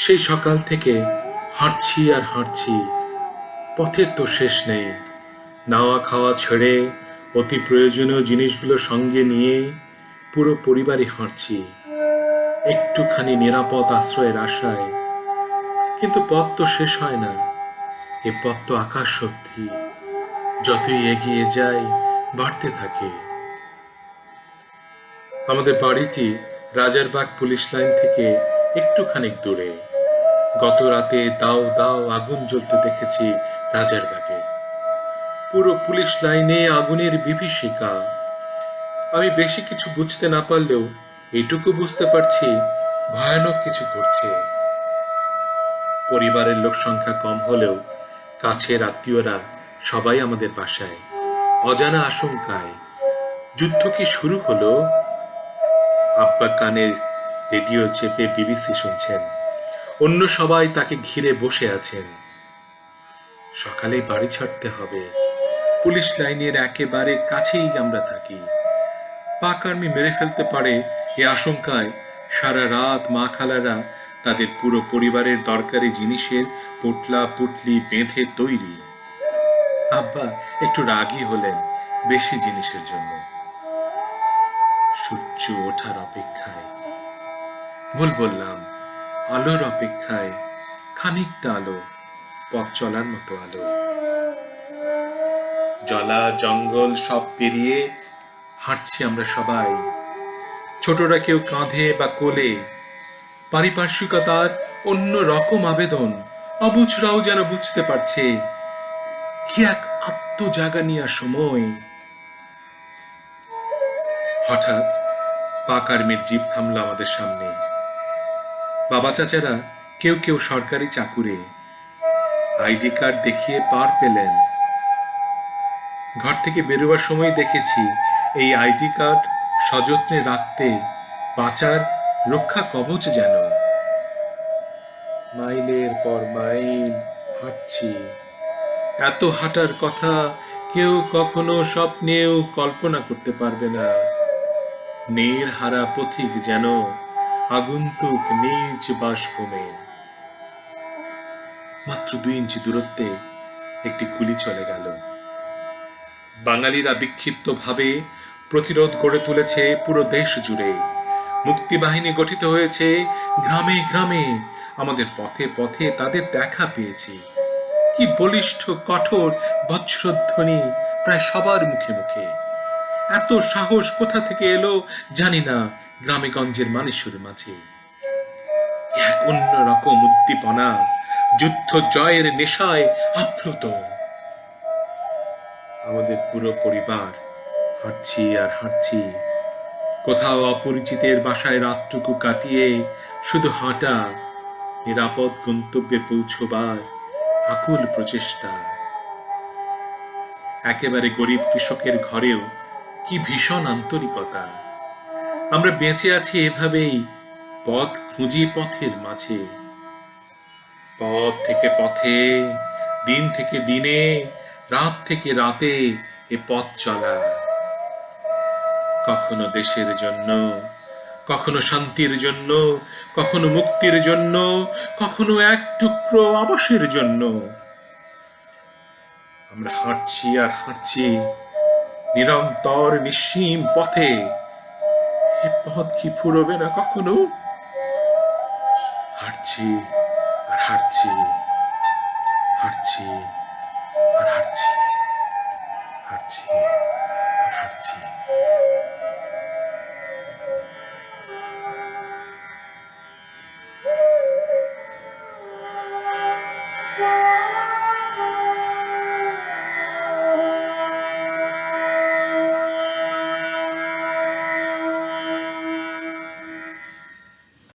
সেই সকাল থেকে হাঁটছি আর হাঁটছি, পথের তো শেষ নেই। নাওয়া খাওয়া ছেড়ে অতি প্রয়োজনীয় জিনিসগুলো সঙ্গে নিয়ে পুরো পরিবারই হাঁটছি একটুখানি নিরাপদ আশ্রয়ের আশায়। কিন্তু পথ তো শেষ হয় না, এ পথ তো আকাশ অবধি, যতই এগিয়ে যায় বাড়তে থাকে। আমাদের বাড়িটি রাজারবাগ পুলিশ লাইন থেকে একটুখানি দূরে। গত রাতে দাও দাও আগুন জ্বলতে দেখেছি রাজারবাগে। পুরো পুলিশ লাইনে আগুনের বিভীষিকা। আমি বেশি কিছু বুঝতে না পারলেও এটুকু বুঝতে পারছি ভয়ানক কিছু ঘটছে। পরিবারের লোক সংখ্যা কম হলেও কাছের আত্মীয়রা সবাই আমাদের বাসায়, অজানা আশঙ্কায়। যুদ্ধ কি শুরু হলো? আব্বা কানের রেডিও চেপে বিবিসি শুনছেন, অন্য সবাই তাকে ঘিরে বসে আছেন। সকালে বাড়ি ছাড়তে হবে। পুলিশ লাইনের একেবারে কাছেই আমরা থাকি। পাক আর্মি মেরে ফেলতে পারে এ আশঙ্কায় সারা রাত মা খালারা তাদের পুরো পরিবারের দরকারি জিনিসের পোটলা পুটলি বেঁধে তৈরি। আব্বা একটু রাগী হলেন বেশি জিনিসের জন্য। সূর্য ওঠার অপেক্ষায়, ভুল বললাম, আলোর অপেক্ষায়, খানিকটা আলো, পথ চলার মতো আলো। জলা জঙ্গল সব পেরিয়ে হাঁটছি আমরা সবাই, ছোটরা কেউ কাঁধে বা কোলে। পারিপার্শ্বিকতার অন্য রকম আবেদন অবুঝরাও যেন বুঝতে পারছে। কি এক আত্মজাগানিয়া সময়! হঠাৎ পাক আর্মির জিপ থামলো আমাদের সামনে। বাবা চাচারা কেউ কেউ সরকারি চাকুরে, আইডি কার্ড দেখিয়ে পার পেলেন। ঘর থেকে বেরোবার সময় দেখেছি এই আইডি কার্ড সযত্নে রাখতে বাঁচার রক্ষা কবচ যেন। মাইলের পর মাইল হাঁটছি। এত হাঁটার কথা কেউ কখনো স্বপ্নেও কল্পনা করতে পারবে না। নীড়হারা পথিক যেন আগন্তুক নিজ বাসভূমে। মাত্র 2 ইঞ্চি দূরত্বে একটি গুলি চলে গেল। বাঙালিরা বিক্ষিপ্ত ভাবে প্রতিরোধ গড়ে তুলেছে পুরো দেশ জুড়ে। মুক্তি বাহিনী গঠিত হয়েছে গ্রামে গ্রামে। আমাদের পথে পথে তাদের দেখা পেয়েছি। কি বলিষ্ঠ কঠোর বজ্রধ্বনি প্রায় সবার মুখে মুখে। এত সাহস কোথা থেকে এলো জানি না গ্রামে গঞ্জের মানুষের মাঝে। এক অন্যরকম উদ্দীপনা, যুদ্ধ জয়ের নেশায় আপ্লুত। আমাদের পুরো পরিবার হাঁটছি আর হাঁটছি। কোথাও অপরিচিতের বাসায় রাতটুকু কাটিয়ে শুধু হাঁটা, নিরাপদ গন্তব্যে পৌঁছবার আকুল প্রচেষ্টা। একেবারে গরিব কৃষকের ঘরেও কি ভীষণ আন্তরিকতা। আমরা বেঁচে আছি এভাবেই, পথ খুঁজি পথের মাঝে। পথ থেকে পথে, দিন থেকে দিনে, রাত থেকে রাতে এ পথ চলা। কখনো দেশের জন্য, কখনো শান্তির জন্য, কখনো মুক্তির জন্য, কখনো এক টুকরো আবাসের জন্য। আমরা হাঁটছি আর হাঁটছি নিরন্তর নিঃসীম পথে। এ পথ কি ফুরবে না কখনো? হাঁটছি আর হাঁটছি, হাঁটছি আর হাঁটছি, হাঁটছি আর হাঁটছি।